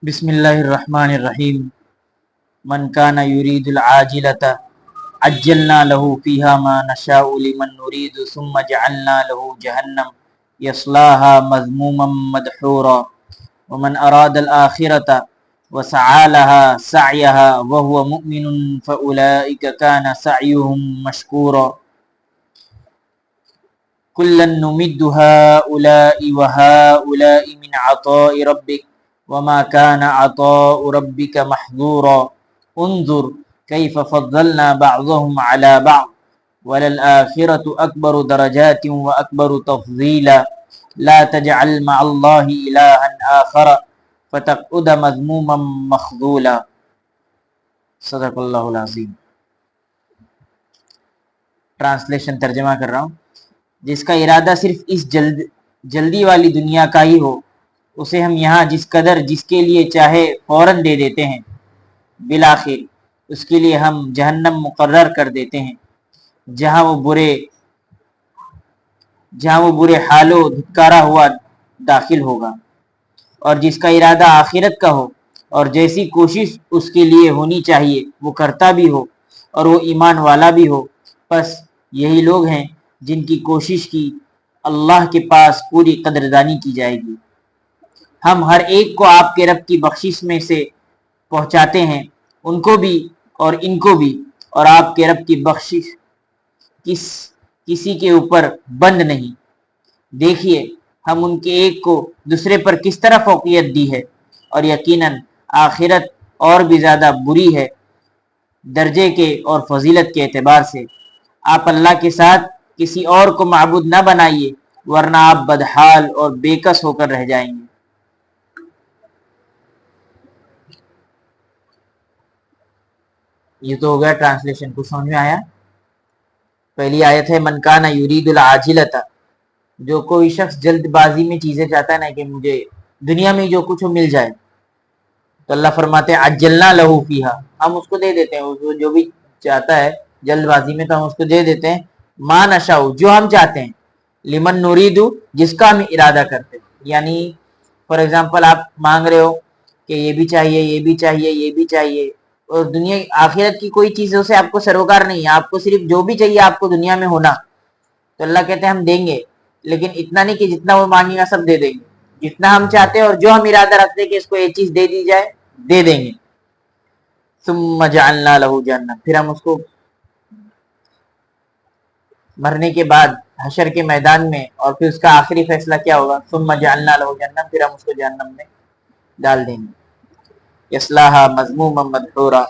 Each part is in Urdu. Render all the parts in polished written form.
بسم اللہ الرحمن الرحیم من کان یرید العاجلۃ عجلنا له فیہا ما نشاء لمن نرید ثم جعلنا له جہنم یصلاها مذموما مدحورا ومن اراد الآخرۃ وسعى لها سعیها وهو مؤمن فأولئک کان سعیهم مشکورا کلا نمد هؤلاء وهؤلاء من عطاء ربک وما كان عطاء ربك محظورا انظر كيف فضلنا بعضهم على بعض وللآخرة أكبر درجات وأكبر تفضيلا لا تجعل مع الله إلها آخر فتقعد مذموما مخذولا صدق اللہ العظیم۔ ٹرانسلیشن ترجمہ کر رہا ہوں۔ جس کا ارادہ صرف اس جلدی والی دنیا کا ہی ہو، اسے ہم یہاں جس قدر جس کے لیے چاہے فوراً دے دیتے ہیں، بالآخر اس کے لیے ہم جہنم مقرر کر دیتے ہیں جہاں وہ برے حال و دھتکارا ہوا داخل ہوگا۔ اور جس کا ارادہ آخرت کا ہو اور جیسی کوشش اس کے لیے ہونی چاہیے وہ کرتا بھی ہو اور وہ ایمان والا بھی ہو، بس یہی لوگ ہیں جن کی کوشش کی اللہ کے پاس پوری قدردانی کی جائے گی۔ ہم ہر ایک کو آپ کے رب کی بخشش میں سے پہنچاتے ہیں، ان کو بھی اور ان کو بھی، اور آپ کے رب کی بخشش کسی کے اوپر بند نہیں۔ دیکھیے ہم ان کے ایک کو دوسرے پر کس طرح فوقیت دی ہے، اور یقیناً آخرت اور بھی زیادہ بری ہے درجے کے اور فضیلت کے اعتبار سے۔ آپ اللہ کے ساتھ کسی اور کو معبود نہ بنائیے ورنہ آپ بدحال اور بےکس ہو کر رہ جائیں گے۔ یہ تو ہو گیا ٹرانسلیشن، کچھ سمجھ میں آیا؟ پہلی آیت ہے من کان یرید العاجلۃ، جو کوئی شخص جلد بازی میں چیزیں چاہتا ہے نا کہ مجھے دنیا میں جو کچھ مل جائے، تو اللہ فرماتے ہیں عجلنا لہ فیہا، ہم اس کو دے دیتے ہیں، اس کو جو بھی چاہتا ہے جلد بازی میں تو ہم اس کو دے دیتے ہیں، ما نشاء جو ہم چاہتے ہیں، لمن نرید جس کا ہم ارادہ کرتے ہیں۔ یعنی فار ایگزامپل آپ مانگ رہے ہو کہ یہ بھی چاہیے، یہ بھی چاہیے، یہ بھی چاہیے، اور دنیا آخرت کی کوئی چیزوں سے آپ کو سروکار نہیں ہے، آپ کو صرف جو بھی چاہیے آپ کو دنیا میں ہونا، تو اللہ کہتے ہیں ہم دیں گے، لیکن اتنا نہیں کہ جتنا وہ مانگے گا سب دے دیں گے، جتنا ہم چاہتے ہیں اور جو ہم ارادہ رکھتے ہیں کہ اس کو یہ چیز دے دی جائے دے دیں گے۔ ثم جعلنا لہ جہنم، پھر ہم اس کو مرنے کے بعد حشر کے میدان میں، اور پھر اس کا آخری فیصلہ کیا ہوگا، ثم جعلنا لہ جہنم، پھر ہم اس کو جہنم میں ڈال دیں گے، یصلاھا مذموما مدحورا،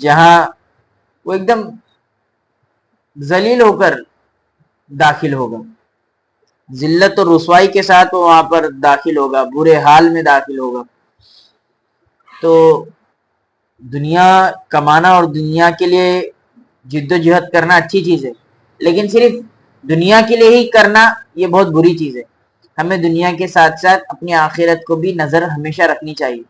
جہاں وہ ایک دم ذلیل ہو کر داخل ہوگا، ذلت اور رسوائی کے ساتھ وہ وہاں پر داخل ہوگا، برے حال میں داخل ہوگا۔ تو دنیا کمانا اور دنیا کے لیے جد و جہد کرنا اچھی چیز ہے، لیکن صرف دنیا کے لیے ہی کرنا یہ بہت بری چیز ہے۔ ہمیں دنیا کے ساتھ ساتھ اپنی آخرت کو بھی نظر ہمیشہ رکھنی چاہیے۔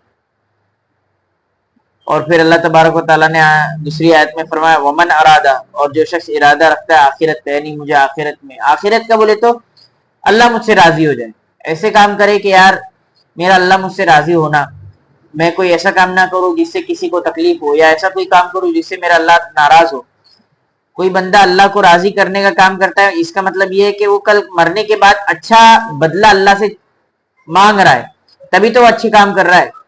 اور پھر اللہ تبارک و تعالیٰ نے دوسری آیت میں فرمایا ومن ارادہ، اور جو شخص ارادہ رکھتا ہے آخرت کا، یعنی مجھے آخرت میں، آخرت کا بولے تو اللہ مجھ سے راضی ہو جائے، ایسے کام کرے کہ یار میرا اللہ مجھ سے راضی ہونا، میں کوئی ایسا کام نہ کروں جس سے کسی کو تکلیف ہو، یا ایسا کوئی کام کروں جس سے میرا اللہ ناراض ہو۔ کوئی بندہ اللہ کو راضی کرنے کا کام کرتا ہے، اس کا مطلب یہ ہے کہ وہ کل مرنے کے بعد اچھا بدلہ اللہ سے مانگ رہا ہے، تبھی تو وہ اچھی کام کر رہا ہے۔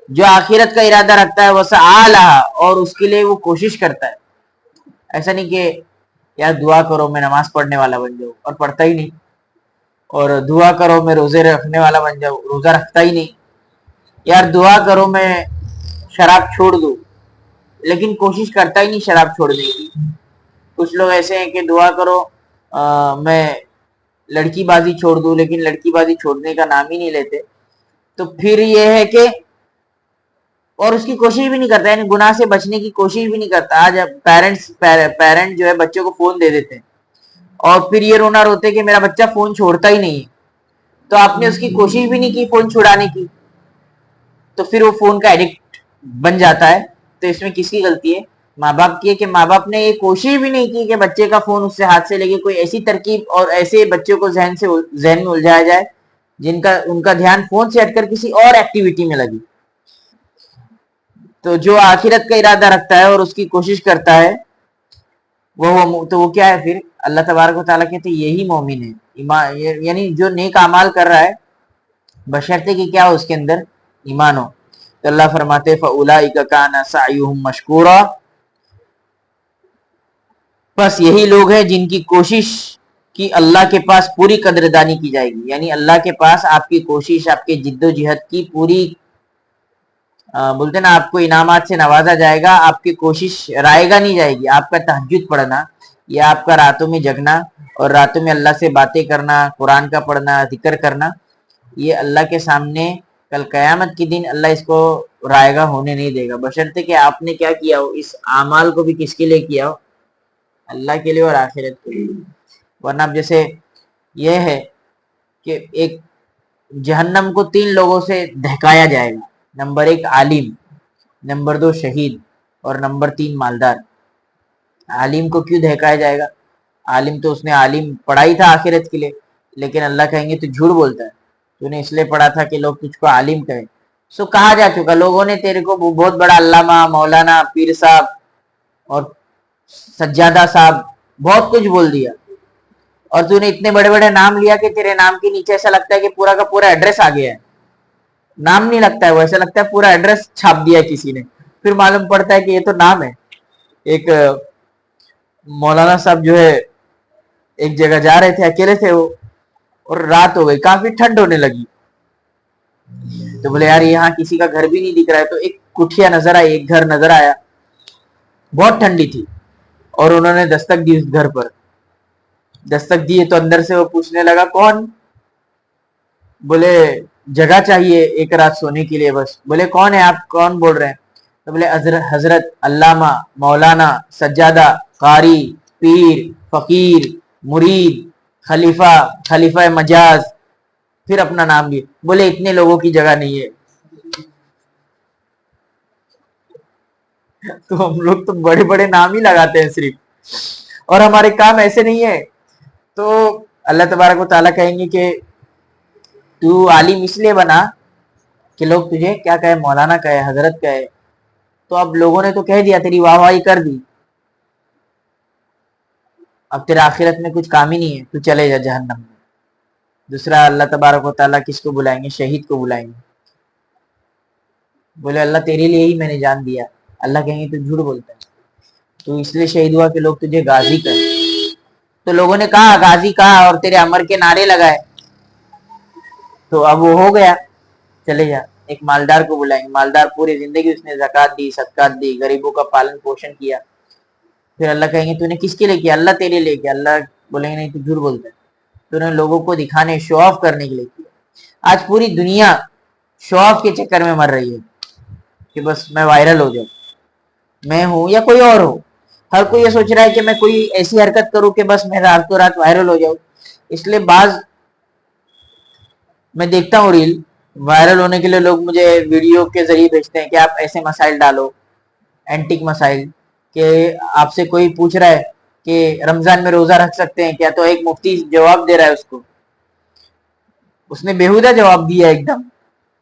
جو آخرت کا ارادہ رکھتا ہے وسعی لہا، اور اس کے لیے وہ کوشش کرتا ہے، ایسا نہیں کہ یار دعا کرو میں نماز پڑھنے والا بن جاؤں اور پڑھتا ہی نہیں، اور دعا کرو میں روزے رکھنے والا بن جاؤں، روزہ رکھتا ہی نہیں، یار دعا کرو میں شراب چھوڑ دوں، لیکن کوشش کرتا ہی نہیں شراب چھوڑنے کی۔ کچھ لوگ ایسے ہیں کہ دعا کرو میں لڑکی بازی چھوڑ دوں، لیکن لڑکی بازی چھوڑنے کا نام ہی نہیں لیتے، تو پھر یہ ہے کہ اور اس کی کوشش بھی نہیں کرتا، یعنی گناہ سے بچنے کی کوشش بھی نہیں کرتا۔ آج پیرنٹ جو ہے بچوں کو فون دے دیتے ہیں اور پھر یہ رونا روتے کہ میرا بچہ فون چھوڑتا ہی نہیں ہے، تو آپ نے اس کی کوشش بھی نہیں کی فون چھڑانے کی، تو پھر وہ فون کا ایڈکٹ بن جاتا ہے۔ تو اس میں کس کی غلطی ہے؟ ماں باپ کی ہے، کہ ماں باپ نے یہ کوشش بھی نہیں کی کہ بچے کا فون اس سے ہاتھ سے لے کے کوئی ایسی ترکیب اور ایسے بچوں کو ذہن میں الجھایا جائے ان کا دھیان فون سے ہٹ کر کسی اور ایکٹیویٹی میں لگی. تو جو آخرت کا ارادہ رکھتا ہے اور اس کی کوشش کرتا ہے تو وہ کیا ہے پھر؟ اللہ تبارک و تعالیٰ کہتے ہیں یہی مومن ہے. یعنی جو نیک اعمال کر رہا ہے بشرطے کہ کیا ہو اس کے اندر ایمان ہو. تو اللہ فرماتے فَأُولَئِكَ كَانَ سَعْيُهُمْ مَشْكُورًا، بس یہی لوگ ہیں جن کی کوشش کی اللہ کے پاس پوری قدردانی کی جائے گی. یعنی اللہ کے پاس آپ کی کوشش، آپ کے جد و جہد کی پوری بولتے نا آپ کو انعامات سے نوازا جائے گا. آپ کی کوشش رائے گا نہیں جائے گی. آپ کا تہجد پڑھنا یا آپ کا راتوں میں جگنا اور راتوں میں اللہ سے باتیں کرنا، قرآن کا پڑھنا، ذکر کرنا، یہ اللہ کے سامنے کل قیامت کی دن اللہ اس کو رائے گا ہونے نہیں دے گا، بشرطے کہ آپ نے کیا کیا ہو، اس اعمال کو بھی کس کے لیے کیا ہو؟ اللہ کے لیے اور آخرت کے لیے. ورنہ اب جیسے یہ ہے کہ ایک جہنم کو 3 لوگوں سے دہکایا جائے گا. نمبر 1 عالم، نمبر 2 شہید، اور نمبر 3 مالدار. عالم کو کیوں دہکایا جائے گا؟ عالم تو اس نے عالم پڑھائی تھا آخرت کے لیے، لیکن اللہ کہیں گے تو جھوٹ بولتا ہے، تو نے اس لیے پڑھا تھا کہ لوگ تجھ کو عالم کہے. سو کہا جا چکا، لوگوں نے تیرے کو بہت بڑا علامہ، مولانا، پیر صاحب اور سجادہ صاحب بہت کچھ بول دیا، اور تو نے اتنے بڑے بڑے نام لیا کہ تیرے نام کے نیچے ایسا لگتا ہے کہ پورا کا پورا ایڈریس آ گیا ہے. نام نہیں لگتا ہے وہ، ایسا لگتا ہے پورا ایڈریس چھاپ دیا ہے کسی نے. پھر معلوم پڑتا ہے کہ یہ تو نام ہے. ایک مولانا صاحب جو ہے ایک جگہ جا رہے تھے، اکیلے تھے وہ، اور رات ہو گئی، کافی ٹھنڈ ہونے لگی. تو بولے یار یہاں کسی کا گھر بھی نہیں دکھ رہا ہے. تو ایک کٹھیا نظر آئی، ایک گھر نظر آیا، بہت ٹھنڈی تھی، اور انہوں نے دستک دی اس گھر پر. دستک دیے تو اندر سے وہ پوچھنے لگا کون؟ بولے جگہ چاہیے ایک رات سونے کے لیے بس. بولے کون ہے آپ، کون بول رہے ہیں؟ تو بولے حضرت علامہ، مولانا، سجادہ، قاری، پیر، فقیر، مرید، خلیفہ مجاز، پھر اپنا نام بھی. بولے اتنے لوگوں کی جگہ نہیں ہے. تو ہم لوگ تو بڑے بڑے نام ہی لگاتے ہیں صرف، اور ہمارے کام ایسے نہیں ہے. تو اللہ تبارک و تعالیٰ کہیں گے کہ تو عالم اس لیے بنا کہ لوگ تجھے کیا کہے، مولانا کہے، حضرت کہے. تو اب لوگوں نے تو کہہ دیا، تیری واہ واہی کر دی، اب تیرا آخرت میں کچھ کام ہی نہیں ہے، تو چلے جا جہنم میں. دوسرا اللہ تبارک و تعالیٰ کس کو بلائیں گے؟ شہید کو بلائیں گے. بولے اللہ تیرے لیے ہی میں نے جان دیا. اللہ کہیں گے تو جھوٹ بولتا ہے، تو اس لیے شہید ہوا کہ لوگ تجھے غازی کہیں. تو لوگوں نے کہا غازی کہا اور تیرے امر کے نعرے لگائے، تو اب وہ ہو گیا، چلے جا. ایک مالدار کو بلائیں گے. مالدار پوری زندگی اس نے زکات دی، صدقات دی، غریبوں کا پالن پوشن کیا. پھر اللہ کہیں گے تو نے کس کے لیے کیا؟ اللہ تیرے لیے کیا. اللہ بولیں گے نہیں تو جھوٹ بولتا ہے، تو نے لوگوں کو دکھانے، شو آف کرنے کے لیے کیا. آج پوری دنیا شو آف کے چکر میں مر رہی ہے کہ بس میں وائرل ہو جاؤں، میں ہوں یا کوئی اور ہو. ہر کوئی یہ سوچ رہا ہے کہ میں کوئی ایسی حرکت کروں کہ بس میں رات کو رات وائرل ہو جاؤں. اس لیے بعض میں دیکھتا ہوں ریل، وائرل ہونے کے لیے لوگ مجھے ویڈیو کے ذریعے بھیجتے ہیں کہ آپ ایسے مسائل ڈالو، اینٹک مسائل، کہ آپ سے کوئی پوچھ رہا ہے کہ رمضان میں روزہ رکھ سکتے ہیں کیا، تو ایک مفتی جواب دے رہا ہے اس کو، اس نے بیہودہ جواب دیا ایک دم.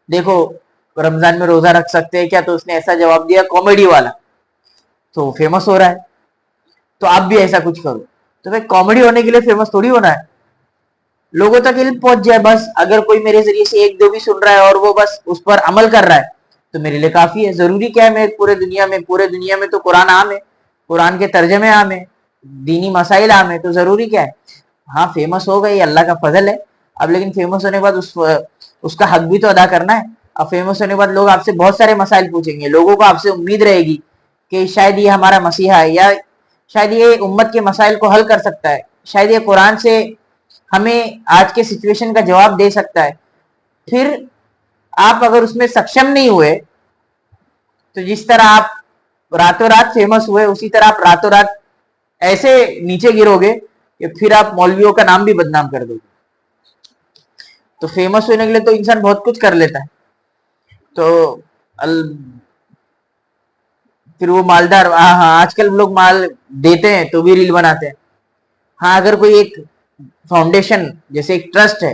دیکھو رمضان میں روزہ رکھ سکتے ہیں کیا، تو اس نے ایسا جواب دیا کامیڈی والا، تو فیمس ہو رہا ہے. تو آپ بھی ایسا کچھ کرو. تو بھائی کامیڈی ہونے کے لیے فیمس تھوڑی ہونا ہے. لوگوں تک علم پہنچ جائے بس. اگر کوئی میرے ذریعے سے ایک دو بھی سن رہا ہے اور وہ بس اس پر عمل کر رہا ہے تو میرے لیے کافی ہے. ضروری کیا ہے میں پورے دنیا میں تو قرآن عام ہے، قرآن کے ترجمے عام ہے، دینی مسائل عام ہے، تو ضروری کیا ہے. ہاں فیمس ہو گئی، اللہ کا فضل ہے. اب لیکن فیمس ہونے کے بعد اس کا حق بھی تو ادا کرنا ہے. اب فیمس ہونے کے بعد لوگ آپ سے بہت سارے مسائل پوچھیں گے. لوگوں کو آپ سے امید رہے گی کہ شاید یہ ہمارا مسیحا ہے، یا شاید یہ امت کے مسائل کو حل کر سکتا ہے، شاید یہ قرآن سے ہمیں آج کے سچویشن کا جواب دے سکتا ہے. پھر آپ اگر اس میں سکشم نہیں ہوئے تو جس طرح آپ راتوں رات فیمس ہوئے اسی طرح آپ راتوں رات ایسے نیچے گرو گے کہ پھر آپ مولویوں کا نام بھی بدنام کر دو گے. تو فیمس ہونے کے لیے تو انسان بہت کچھ کر لیتا ہے. تو پھر وہ مالدار، ہاں آج کل لوگ مال دیتے ہیں تو بھی ریل بناتے ہیں. ہاں اگر کوئی ایک فاؤنڈیشن جیسے ایک ٹرسٹ ہے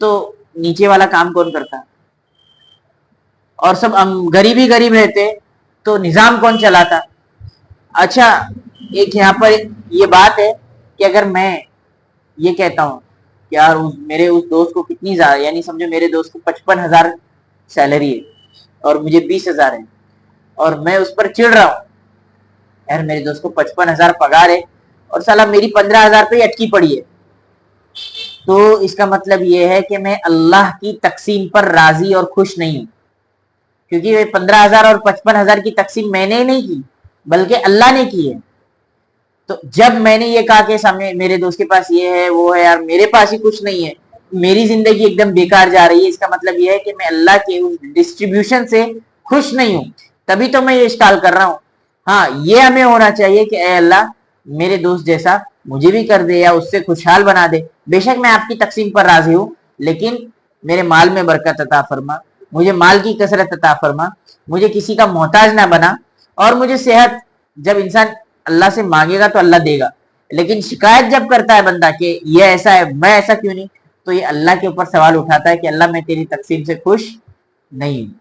تو نیچے والا کام کون کرتا؟ اور سب غریب ہی غریب رہتے تو نظام کون چلاتا؟ اچھا ایک یہاں پر یہ بات ہے کہ اگر میں یہ کہتا ہوں کہ یار میرے اس دوست کو کتنی زیادہ، یعنی سمجھو میرے دوست کو 55,000 سیلری ہے اور مجھے 20,000 ہے، اور میں اس پر چڑ رہا ہوں یار میرے دوست کو 55,000 پگار ہے اور سالہ میری 15,000 پہ اٹکی پڑی ہے، تو اس کا مطلب یہ ہے کہ میں اللہ کی تقسیم پر راضی اور خوش نہیں ہوں، کیونکہ 15,000 اور 55,000 کی تقسیم میں نے نہیں کی بلکہ اللہ نے کی ہے۔ تو جب میں نے یہ کہا کہ سامنے میرے دوست کے پاس یہ ہے وہ ہے، یار میرے پاس ہی کچھ نہیں ہے، میری زندگی ایک دم بیکار جا رہی ہے، اس کا مطلب یہ ہے کہ میں اللہ کے اس ڈسٹریبیوشن سے خوش نہیں ہوں، تبھی تو میں یہ اشکال کر رہا ہوں۔ ہاں یہ ہمیں ہونا چاہیے کہ اے اللہ میرے دوست جیسا مجھے بھی کر دے یا اس سے خوشحال بنا دے، بے شک میں آپ کی تقسیم پر راضی ہوں، لیکن میرے مال میں برکت عطا فرما، مجھے مال کی کثرت عطا فرما، مجھے کسی کا محتاج نہ بنا، اور مجھے صحت، جب انسان اللہ سے مانگے گا تو اللہ دے گا، لیکن شکایت جب کرتا ہے بندہ کہ یہ ایسا ہے میں ایسا کیوں نہیں، تو یہ اللہ کے اوپر سوال اٹھاتا ہے کہ اللہ میں تیری تقسیم سے خوش نہیں ہوں۔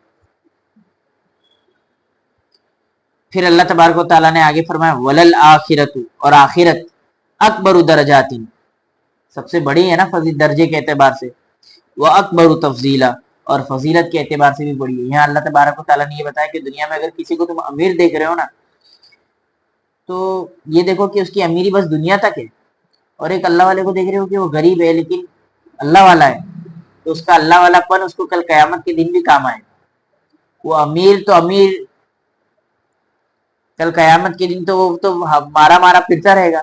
پھر اللہ تبارک و تعالیٰ نے آگے فرمایا ولل آخرت، اور آخرت اکبر درجات، سب سے بڑی ہے نا فضیلت درجے کے اعتبار سے، وہ اکبر تفضیلا، اور فضیلت کے اعتبار سے بھی بڑی ہے۔ یہاں اللہ تبارک و تعالیٰ نے یہ بتایا کہ دنیا میں اگر کسی کو تم امیر دیکھ رہے ہو نا تو یہ دیکھو کہ اس کی امیری بس دنیا تک ہے، اور ایک اللہ والے کو دیکھ رہے ہو کہ وہ غریب ہے لیکن اللہ والا ہے، تو اس کا اللہ والا پن اس کو کل قیامت کے دن بھی کام آئے گا۔ وہ امیر تو امیر کل قیامت کے دن تو وہ تو مارا مارا پھرتا رہے گا،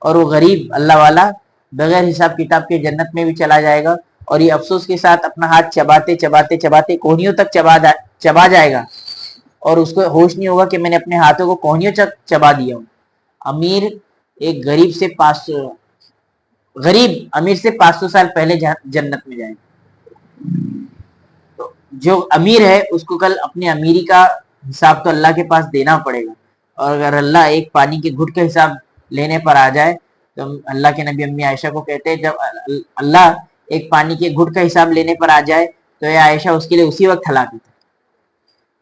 اور وہ غریب اللہ والا بغیر حساب کتاب کے جنت میں بھی چلا جائے گا، اور یہ افسوس کے ساتھ اپنا ہاتھ چباتے چباتے چباتے کوہنیوں تک چبا جائے گا، اور اس کو ہوش نہیں ہوگا کہ میں نے اپنے ہاتھوں کو کوہنیوں تک چبا دیا ہوں۔ امیر ایک غریب سے 500 غریب امیر سے 500 سال پہلے جنت میں جائے گا۔ تو جو امیر ہے اس کو کل اپنی امیری کا حساب تو اللہ کے پاس دینا پڑے گا، اور اگر اللہ ایک پانی کے گھٹ کا حساب لینے پر آ جائے تو اللہ کے نبی امی عائشہ کو کہتے ہیں جب اللہ ایک پانی کے گھٹ کا حساب لینے پر آ جائے تو یہ عائشہ اس کے لیے اسی وقت ہلاک ہوتا ہے۔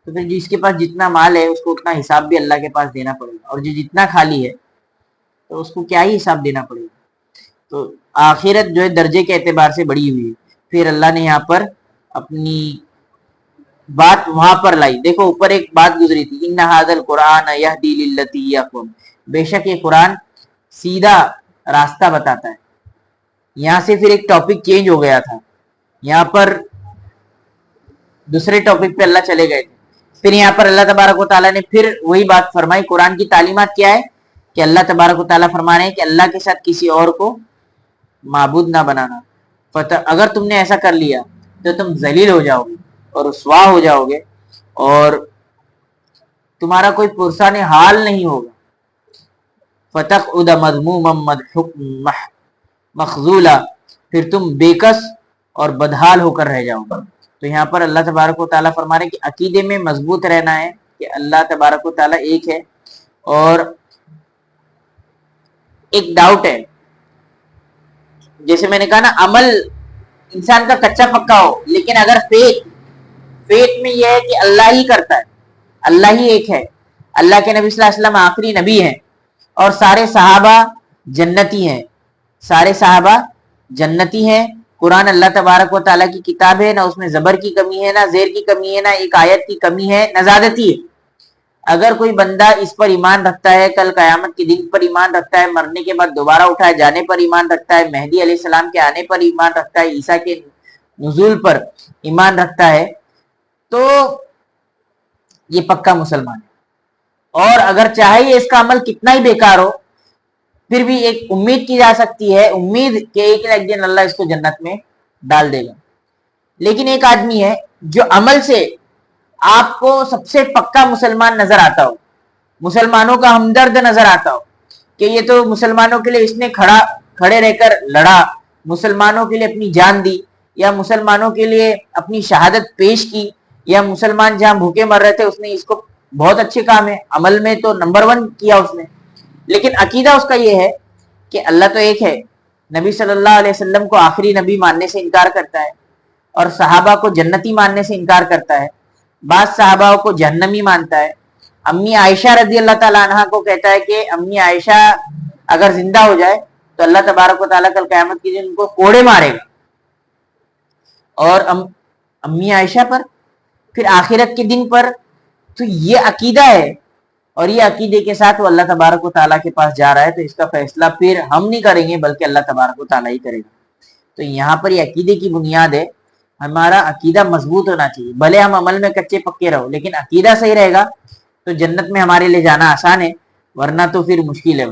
تو پھر جس کے پاس جتنا مال ہے اس کو اتنا حساب بھی اللہ کے پاس دینا پڑے گا، اور جو جتنا خالی ہے تو اس کو کیا ہی حساب دینا پڑے گا۔ تو آخرت جو ہے درجے کے اعتبار سے بڑی ہوئی ہے۔ پھر اللہ نے یہاں پر اپنی بات وہاں پر لائی، دیکھو اوپر ایک بات گزری تھی ان ھذا القرآن یہدی للتی ہی اقوم، بے شک یہ قرآن سیدھا راستہ بتاتا ہے۔ یہاں سے پھر ایک ٹاپک چینج ہو گیا تھا، یہاں پر دوسرے ٹاپک پہ اللہ چلے گئے تھے، پھر یہاں پر اللہ تبارک و تعالیٰ نے پھر وہی بات فرمائی۔ قرآن کی تعلیمات کیا ہے کہ اللہ تبارک و تعالیٰ فرما رہے ہیں کہ اللہ کے ساتھ کسی اور کو معبود نہ بنانا، اگر تم نے ایسا کر لیا تو تم ذلیل ہو جاؤ گے اور رسوا ہو جاؤ گے، اور تمہارا کوئی پرسان حال نہیں ہوگا۔ فَتَقْعُدَ مَذْمُومًا مَخْذُولًا، پھر تم بےکس اور بدحال ہو کر رہ جاؤ گے۔ تو یہاں پر اللہ تبارک و تعالیٰ فرما رہے ہیں کہ عقیدے میں مضبوط رہنا ہے کہ اللہ تبارک و تعالیٰ ایک ہے، اور ایک ڈاؤٹ ہے، جیسے میں نے کہا نا عمل انسان کا کچا پکا ہو، لیکن اگر فیت میں یہ ہے کہ اللہ ہی کرتا ہے، اللہ ہی ایک ہے، اللہ کے نبی صلی اللہ علیہ وسلم آخری نبی ہیں، اور سارے صحابہ جنتی ہیں، سارے صحابہ جنتی ہیں۔ قرآن اللہ تبارک و تعالیٰ کی کتاب ہے، نہ اس میں زبر کی کمی ہے، نہ زیر کی کمی ہے، نہ ایک آیت کی کمی ہے، نہ زیادتی ہے۔ اگر کوئی بندہ اس پر ایمان رکھتا ہے، کل قیامت کے دن پر ایمان رکھتا ہے، مرنے کے بعد دوبارہ اٹھائے جانے پر ایمان رکھتا ہے، مہدی علیہ السلام کے آنے پر ایمان رکھتا ہے، عیسیٰ کے نزول پر ایمان رکھتا ہے، تو یہ پکا مسلمان ہے۔ اور اگر چاہے اس کا عمل کتنا ہی بیکار ہو، پھر بھی ایک امید کی جا سکتی ہے، امید کہ ایک نہ ایک دن اللہ اس کو جنت میں ڈال دے گا۔ لیکن ایک آدمی ہے جو عمل سے آپ کو سب سے پکا مسلمان نظر آتا ہو، مسلمانوں کا ہمدرد نظر آتا ہو کہ یہ تو مسلمانوں کے لیے اس نے کھڑے رہ کر لڑا، مسلمانوں کے لیے اپنی جان دی، یا مسلمانوں کے لیے اپنی شہادت پیش کی، یا مسلمان جہاں بھوکے مر رہے تھے اس نے اس کو بہت اچھے کام ہے، عمل میں تو نمبر 1 کیا اس نے، لیکن عقیدہ اس کا یہ ہے کہ اللہ تو ایک ہے، نبی صلی اللہ علیہ وسلم کو آخری نبی ماننے سے انکار کرتا ہے اور صحابہ کو جنتی ماننے سے انکار کرتا ہے، بعض صحابہ کو جہنمی مانتا ہے، امی عائشہ رضی اللہ تعالیٰ عنہ کو کہتا ہے کہ امی عائشہ اگر زندہ ہو جائے تو اللہ تبارک و تعالیٰ کل قیامت کے دن ان کو کوڑے مارے گا، اور امی عائشہ پر پھر آخرت کے دن پر. تو یہ عقیدہ ہے، اور یہ عقیدے کے ساتھ وہ اللہ تبارک و تعالیٰ کے پاس جا رہا ہے، تو اس کا فیصلہ پھر ہم نہیں کریں گے بلکہ اللہ تبارک و تعالیٰ ہی کرے گا. تو یہاں پر یہ عقیدے کی بنیاد ہے، ہمارا عقیدہ مضبوط ہونا چاہیے، بھلے ہم عمل میں کچے پکے رہو لیکن عقیدہ صحیح رہے گا تو جنت میں ہمارے لیے جانا آسان ہے، ورنہ تو پھر مشکل ہے.